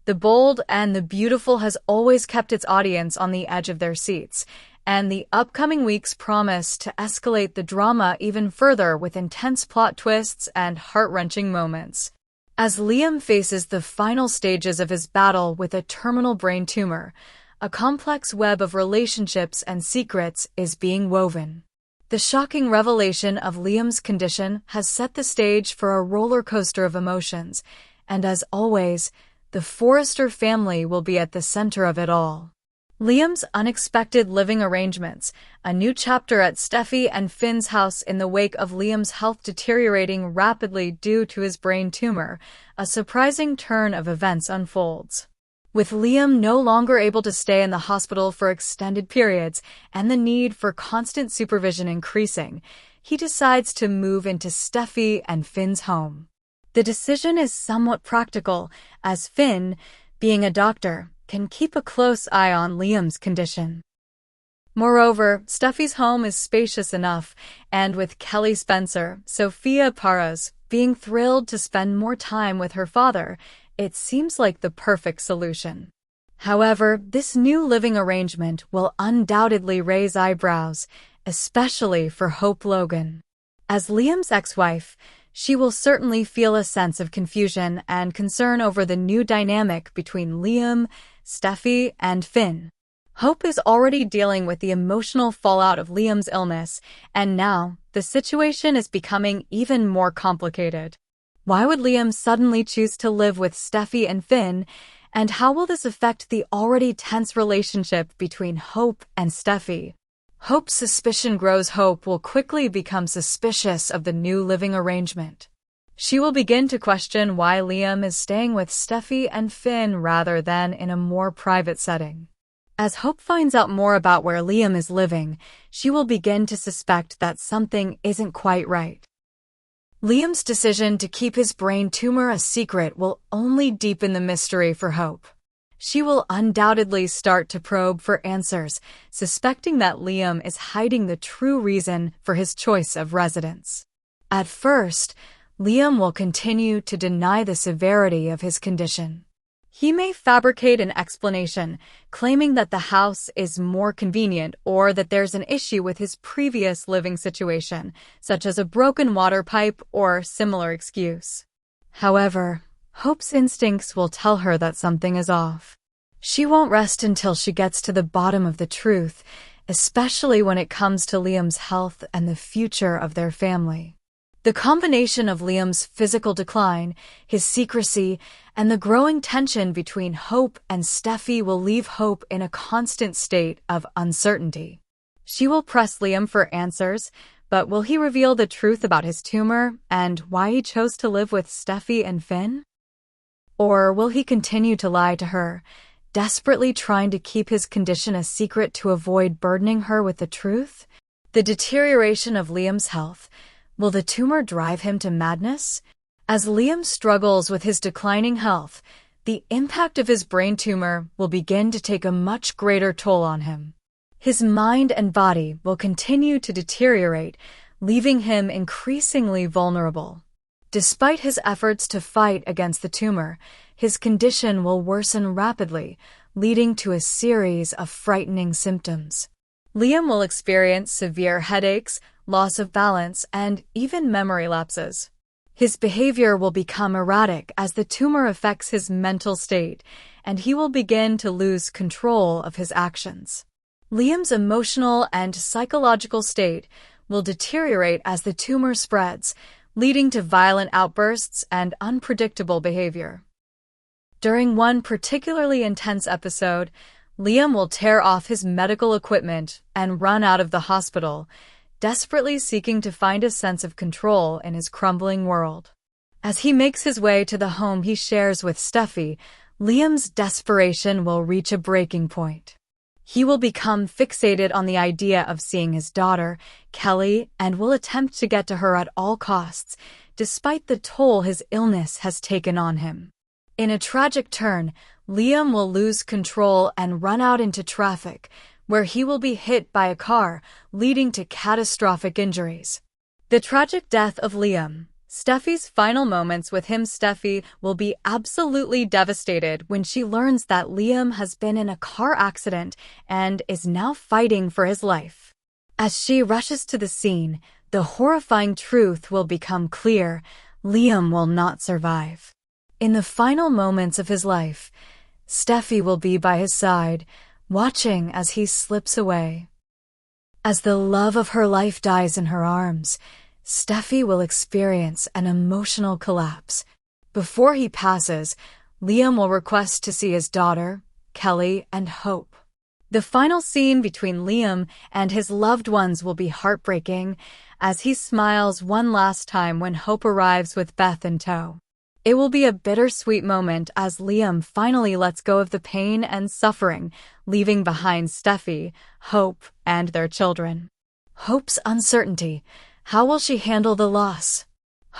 The Bold and the Beautiful has always kept its audience on the edge of their seats, and the upcoming weeks promise to escalate the drama even further with intense plot twists and heart-wrenching moments. As Liam faces the final stages of his battle with a terminal brain tumor, a complex web of relationships and secrets is being woven. The shocking revelation of Liam's condition has set the stage for a roller coaster of emotions, and as always, the Forrester family will be at the center of it all. Liam's unexpected living arrangements, a new chapter at Steffy and Finn's house in the wake of Liam's health deteriorating rapidly due to his brain tumor, a surprising turn of events unfolds. With Liam no longer able to stay in the hospital for extended periods and the need for constant supervision increasing, he decides to move into Steffy and Finn's home. The decision is somewhat practical, as Finn, being a doctor, can keep a close eye on Liam's condition. Moreover, Steffy's home is spacious enough, and with Kelly Spencer, Sophia Paras, being thrilled to spend more time with her father, it seems like the perfect solution. However, this new living arrangement will undoubtedly raise eyebrows, especially for Hope Logan. As Liam's ex-wife, she will certainly feel a sense of confusion and concern over the new dynamic between Liam, Steffy, and Finn. Hope is already dealing with the emotional fallout of Liam's illness, and now the situation is becoming even more complicated. Why would Liam suddenly choose to live with Steffy and Finn, and how will this affect the already tense relationship between Hope and Steffy? Hope's suspicion grows. Hope will quickly become suspicious of the new living arrangement. She will begin to question why Liam is staying with Steffy and Finn rather than in a more private setting. As Hope finds out more about where Liam is living, she will begin to suspect that something isn't quite right. Liam's decision to keep his brain tumor a secret will only deepen the mystery for Hope. She will undoubtedly start to probe for answers, suspecting that Liam is hiding the true reason for his choice of residence. At first, Liam will continue to deny the severity of his condition. He may fabricate an explanation, claiming that the house is more convenient or that there's an issue with his previous living situation, such as a broken water pipe or similar excuse. However, Hope's instincts will tell her that something is off. She won't rest until she gets to the bottom of the truth, especially when it comes to Liam's health and the future of their family. The combination of Liam's physical decline, his secrecy, and the growing tension between Hope and Steffy will leave Hope in a constant state of uncertainty. She will press Liam for answers, but will he reveal the truth about his tumor and why he chose to live with Steffy and Finn? Or will he continue to lie to her, desperately trying to keep his condition a secret to avoid burdening her with the truth? The deterioration of Liam's health. Will the tumor drive him to madness? As Liam struggles with his declining health, the impact of his brain tumor will begin to take a much greater toll on him. His mind and body will continue to deteriorate, leaving him increasingly vulnerable. Despite his efforts to fight against the tumor, his condition will worsen rapidly, leading to a series of frightening symptoms. Liam will experience severe headaches, loss of balance, and even memory lapses. His behavior will become erratic as the tumor affects his mental state, and he will begin to lose control of his actions. Liam's emotional and psychological state will deteriorate as the tumor spreads, leading to violent outbursts and unpredictable behavior. During one particularly intense episode, Liam will tear off his medical equipment and run out of the hospital, desperately seeking to find a sense of control in his crumbling world. As he makes his way to the home he shares with Steffy, Liam's desperation will reach a breaking point. He will become fixated on the idea of seeing his daughter, Kelly, and will attempt to get to her at all costs, despite the toll his illness has taken on him. In a tragic turn, Liam will lose control and run out into traffic, where he will be hit by a car, leading to catastrophic injuries. The tragic death of Liam, Steffi's final moments with him. Steffy will be absolutely devastated when she learns that Liam has been in a car accident and is now fighting for his life. As she rushes to the scene, the horrifying truth will become clear: Liam will not survive. In the final moments of his life, Steffy will be by his side, watching as he slips away. As the love of her life dies in her arms, Steffy will experience an emotional collapse. Before he passes, Liam will request to see his daughter, Kelly, and Hope. The final scene between Liam and his loved ones will be heartbreaking, as he smiles one last time when Hope arrives with Beth in tow. It will be a bittersweet moment as Liam finally lets go of the pain and suffering, leaving behind Steffy, Hope, and their children. Hope's uncertainty. How will she handle the loss?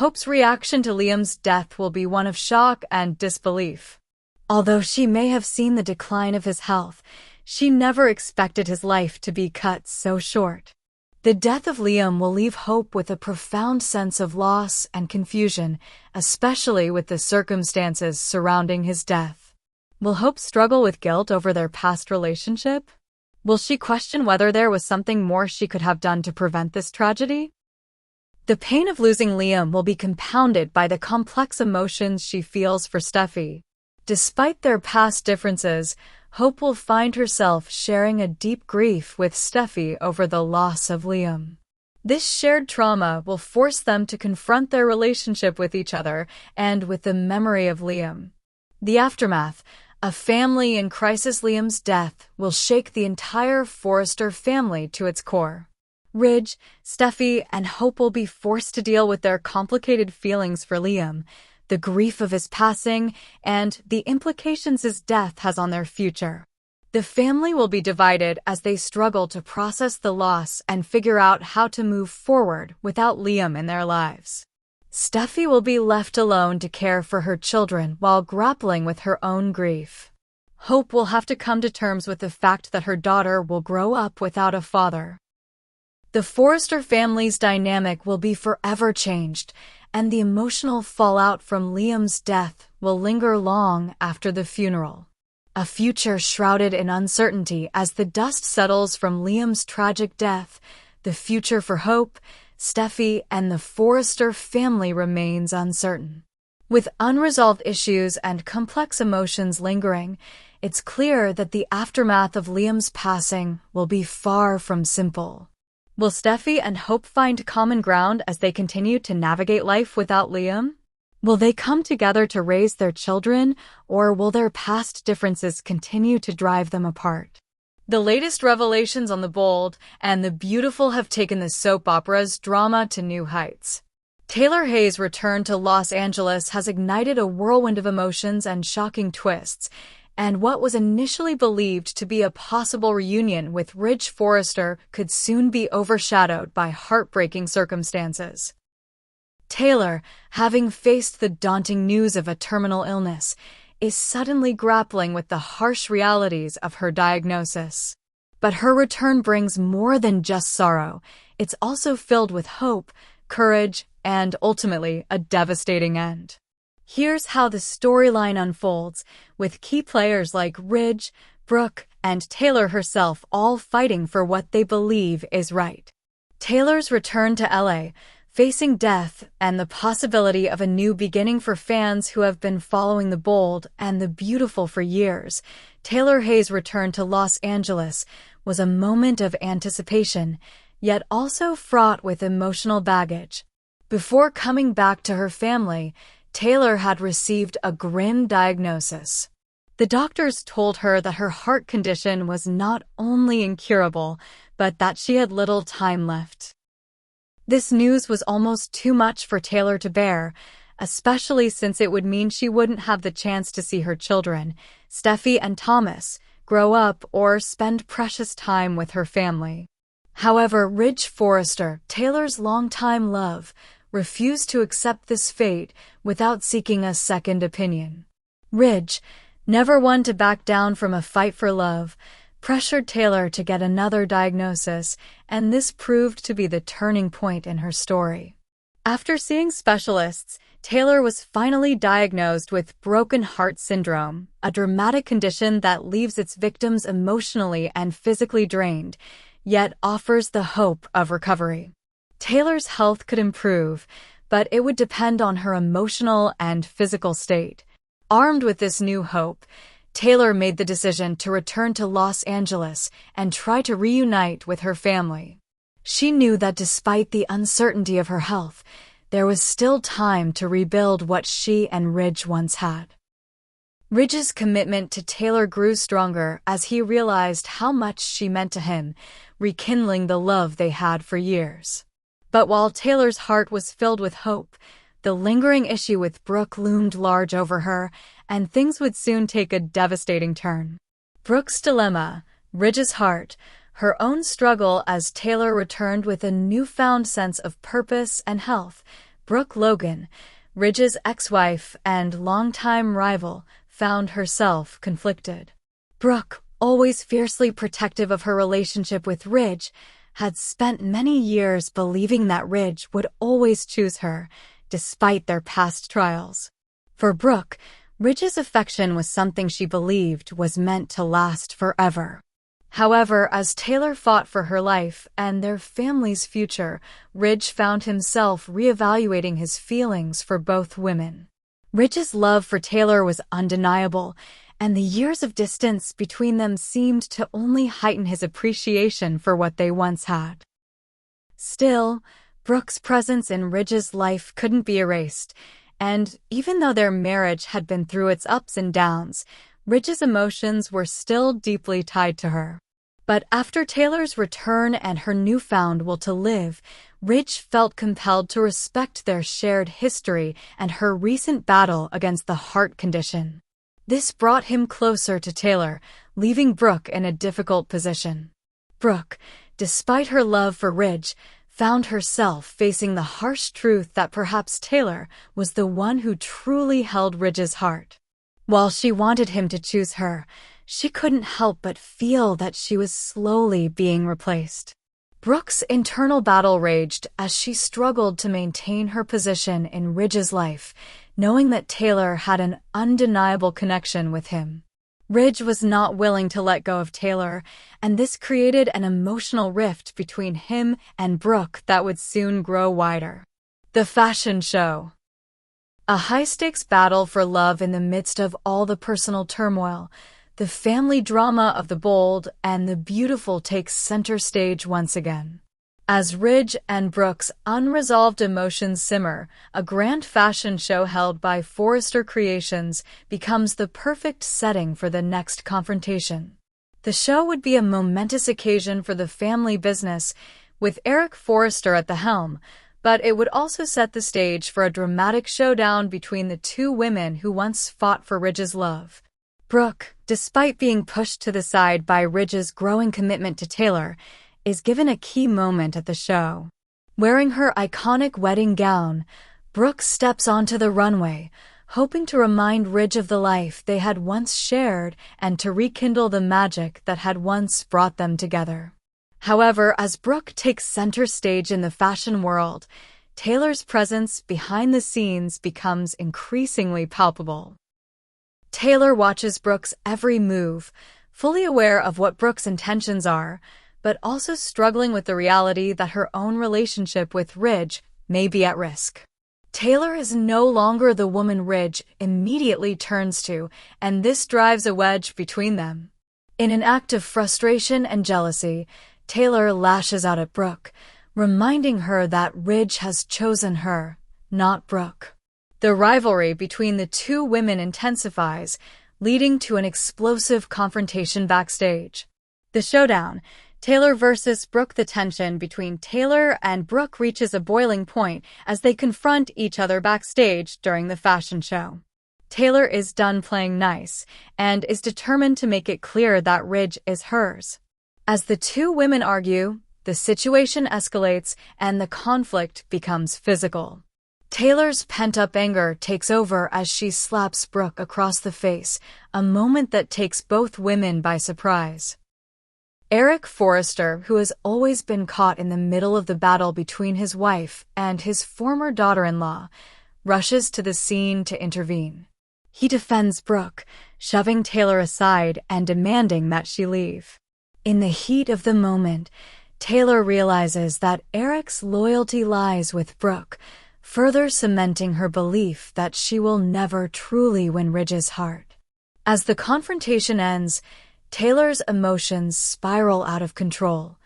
Hope's reaction to Liam's death will be one of shock and disbelief. Although she may have seen the decline of his health, she never expected his life to be cut so short. The death of Liam will leave Hope with a profound sense of loss and confusion, especially with the circumstances surrounding his death. Will Hope struggle with guilt over their past relationship? Will she question whether there was something more she could have done to prevent this tragedy? The pain of losing Liam will be compounded by the complex emotions she feels for Steffy. Despite their past differences, Hope will find herself sharing a deep grief with Steffy over the loss of Liam. This shared trauma will force them to confront their relationship with each other and with the memory of Liam. The aftermath, a family in crisis. Liam's death will shake the entire Forrester family to its core. Ridge, Steffy, and Hope will be forced to deal with their complicated feelings for Liam, the grief of his passing, and the implications his death has on their future. The family will be divided as they struggle to process the loss and figure out how to move forward without Liam in their lives. Steffy will be left alone to care for her children while grappling with her own grief. Hope will have to come to terms with the fact that her daughter will grow up without a father. The Forrester family's dynamic will be forever changed, and the emotional fallout from Liam's death will linger long after the funeral. A future shrouded in uncertainty as the dust settles from Liam's tragic death. The future for Hope, Steffy, and the Forrester family remains uncertain. With unresolved issues and complex emotions lingering, it's clear that the aftermath of Liam's passing will be far from simple. Will Steffy and Hope find common ground as they continue to navigate life without Liam? Will they come together to raise their children, or will their past differences continue to drive them apart? The latest revelations on The Bold and the Beautiful have taken the soap opera's drama to new heights. Taylor Hayes' return to Los Angeles has ignited a whirlwind of emotions and shocking twists, and what was initially believed to be a possible reunion with Ridge Forrester could soon be overshadowed by heartbreaking circumstances. Taylor, having faced the daunting news of a terminal illness, is suddenly grappling with the harsh realities of her diagnosis. But her return brings more than just sorrow. It's also filled with hope, courage, and ultimately a devastating end. Here's how the storyline unfolds, with key players like Ridge, Brooke, and Taylor herself all fighting for what they believe is right. Taylor's return to LA, facing death and the possibility of a new beginning for fans who have been following The Bold and the Beautiful for years. Taylor Hayes' return to Los Angeles was a moment of anticipation, yet also fraught with emotional baggage. Before coming back to her family, Taylor had received a grim diagnosis. The doctors told her that her heart condition was not only incurable, but that she had little time left. This news was almost too much for Taylor to bear, especially since it would mean she wouldn't have the chance to see her children, Steffy and Thomas, grow up or spend precious time with her family. However, Ridge Forrester, Taylor's longtime love, refused to accept this fate without seeking a second opinion. Ridge, never one to back down from a fight for love, pressured Taylor to get another diagnosis, and this proved to be the turning point in her story. After seeing specialists, Taylor was finally diagnosed with broken heart syndrome, a dramatic condition that leaves its victims emotionally and physically drained, yet offers the hope of recovery. Taylor's health could improve, but it would depend on her emotional and physical state. Armed with this new hope, Taylor made the decision to return to Los Angeles and try to reunite with her family. She knew that despite the uncertainty of her health, there was still time to rebuild what she and Ridge once had. Ridge's commitment to Taylor grew stronger as he realized how much she meant to him, rekindling the love they had for years. But while Taylor's heart was filled with hope, the lingering issue with Brooke loomed large over her, and things would soon take a devastating turn. Brooke's dilemma, Ridge's heart, her own struggle as Taylor returned with a newfound sense of purpose and health. Brooke Logan, Ridge's ex-wife and longtime rival, found herself conflicted. Brooke, always fiercely protective of her relationship with Ridge, had spent many years believing that Ridge would always choose her, despite their past trials. For Brooke, Ridge's affection was something she believed was meant to last forever. However, as Taylor fought for her life and their family's future, Ridge found himself reevaluating his feelings for both women. Ridge's love for Taylor was undeniable, and the years of distance between them seemed to only heighten his appreciation for what they once had. Still, Brooke's presence in Ridge's life couldn't be erased, and even though their marriage had been through its ups and downs, Ridge's emotions were still deeply tied to her. But after Taylor's return and her newfound will to live, Ridge felt compelled to respect their shared history and her recent battle against the heart condition. This brought him closer to Taylor, leaving Brooke in a difficult position. Brooke, despite her love for Ridge, found herself facing the harsh truth that perhaps Taylor was the one who truly held Ridge's heart. While she wanted him to choose her, she couldn't help but feel that she was slowly being replaced. Brooke's internal battle raged as she struggled to maintain her position in Ridge's life, knowing that Taylor had an undeniable connection with him. Ridge was not willing to let go of Taylor, and this created an emotional rift between him and Brooke that would soon grow wider. The fashion show. A high-stakes battle for love in the midst of all the personal turmoil. The family drama of the bold and the beautiful takes center stage once again. As Ridge and Brooke's unresolved emotions simmer, a grand fashion show held by Forrester Creations becomes the perfect setting for the next confrontation. The show would be a momentous occasion for the family business, with Eric Forrester at the helm, but it would also set the stage for a dramatic showdown between the two women who once fought for Ridge's love. Brooke, despite being pushed to the side by Ridge's growing commitment to Taylor, is given a key moment at the show. Wearing her iconic wedding gown, Brooke steps onto the runway, hoping to remind Ridge of the life they had once shared and to rekindle the magic that had once brought them together. However, as Brooke takes center stage in the fashion world, Taylor's presence behind the scenes becomes increasingly palpable. Taylor watches Brooke's every move, fully aware of what Brooke's intentions are, but also struggling with the reality that her own relationship with Ridge may be at risk. Taylor is no longer the woman Ridge immediately turns to, and this drives a wedge between them. In an act of frustration and jealousy, Taylor lashes out at Brooke, reminding her that Ridge has chosen her, not Brooke. The rivalry between the two women intensifies, leading to an explosive confrontation backstage. The showdown, Taylor versus Brooke. The tension between Taylor and Brooke reaches a boiling point as they confront each other backstage during the fashion show. Taylor is done playing nice and is determined to make it clear that Ridge is hers. As the two women argue, the situation escalates and the conflict becomes physical. Taylor's pent-up anger takes over as she slaps Brooke across the face, a moment that takes both women by surprise. Eric Forrester, who has always been caught in the middle of the battle between his wife and his former daughter-in-law, rushes to the scene to intervene. He defends Brooke, shoving Taylor aside and demanding that she leave. In the heat of the moment, Taylor realizes that Eric's loyalty lies with Brooke, further cementing her belief that she will never truly win Ridge's heart. As the confrontation ends, Taylor's emotions spiral out of control.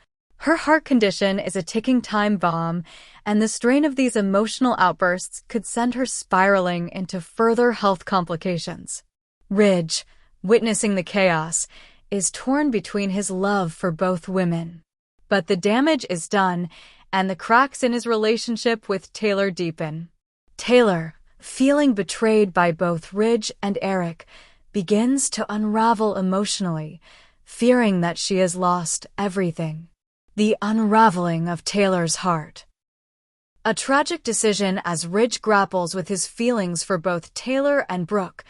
Her heart condition is a ticking time bomb, and the strain of these emotional outbursts could send her spiraling into further health complications. Ridge, witnessing the chaos, is torn between his love for both women. But the damage is done, and the cracks in his relationship with Taylor deepen. Taylor, feeling betrayed by both Ridge and Eric, begins to unravel emotionally, fearing that she has lost everything. The unraveling of Taylor's heart. A tragic decision as Ridge grapples with his feelings for both Taylor and Brooke.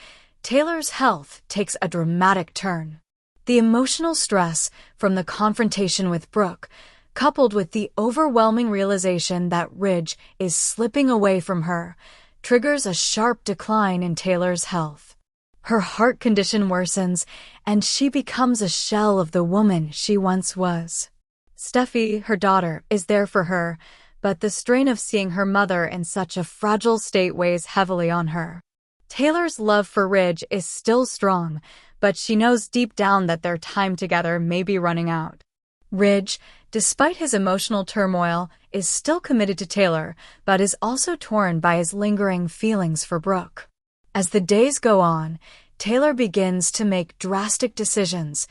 Taylor's health takes a dramatic turn. The emotional stress from the confrontation with Brooke, coupled with the overwhelming realization that Ridge is slipping away from her, triggers a sharp decline in Taylor's health. Her heart condition worsens, and she becomes a shell of the woman she once was. Steffy, her daughter, is there for her, but the strain of seeing her mother in such a fragile state weighs heavily on her. Taylor's love for Ridge is still strong, but she knows deep down that their time together may be running out. Ridge, despite his emotional turmoil, is still committed to Taylor, but is also torn by his lingering feelings for Brooke. As the days go on, Taylor begins to make drastic decisions,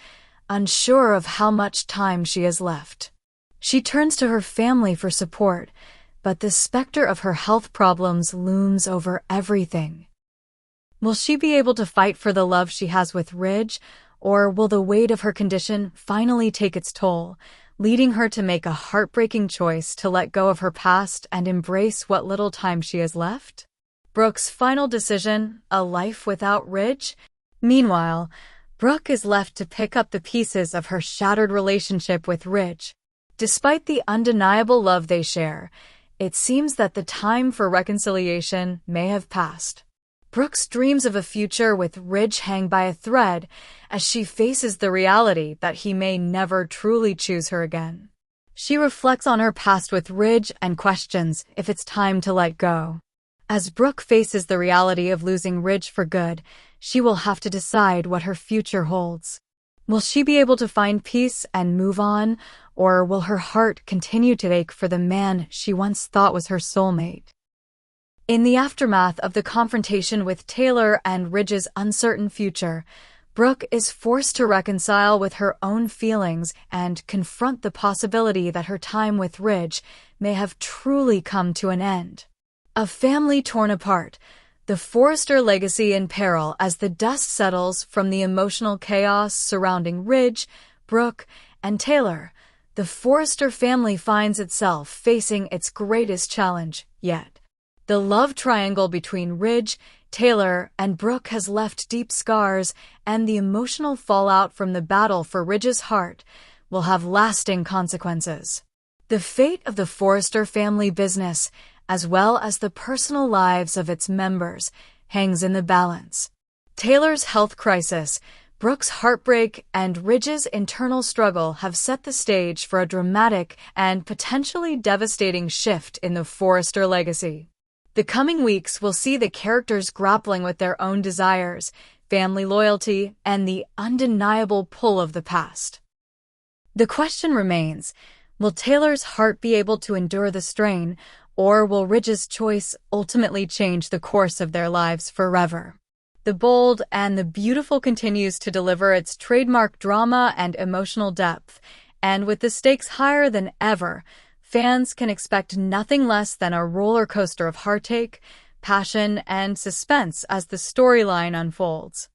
unsure of how much time she has left. She turns to her family for support, but the specter of her health problems looms over everything. Will she be able to fight for the love she has with Ridge, or will the weight of her condition finally take its toll, leading her to make a heartbreaking choice to let go of her past and embrace what little time she has left? Brooke's final decision, a life without Ridge? Meanwhile, Brooke is left to pick up the pieces of her shattered relationship with Ridge. Despite the undeniable love they share, it seems that the time for reconciliation may have passed. Brooke's dreams of a future with Ridge hang by a thread as she faces the reality that he may never truly choose her again. She reflects on her past with Ridge and questions if it's time to let go. As Brooke faces the reality of losing Ridge for good, she will have to decide what her future holds. Will she be able to find peace and move on, or will her heart continue to ache for the man she once thought was her soulmate? In the aftermath of the confrontation with Taylor and Ridge's uncertain future, Brooke is forced to reconcile with her own feelings and confront the possibility that her time with Ridge may have truly come to an end. A family torn apart, the Forrester legacy in peril as the dust settles from the emotional chaos surrounding Ridge, Brooke, and Taylor. The Forrester family finds itself facing its greatest challenge yet. The love triangle between Ridge, Taylor, and Brooke has left deep scars, and the emotional fallout from the battle for Ridge's heart will have lasting consequences. The fate of the Forrester family business, as well as the personal lives of its members, hangs in the balance. Taylor's health crisis, Brooke's heartbreak, and Ridge's internal struggle have set the stage for a dramatic and potentially devastating shift in the Forrester legacy. The coming weeks will see the characters grappling with their own desires, family loyalty, and the undeniable pull of the past. The question remains, will Taylor's heart be able to endure the strain, or will Ridge's choice ultimately change the course of their lives forever? The Bold and the Beautiful continues to deliver its trademark drama and emotional depth, and with the stakes higher than ever, fans can expect nothing less than a roller coaster of heartache, passion, and suspense as the storyline unfolds.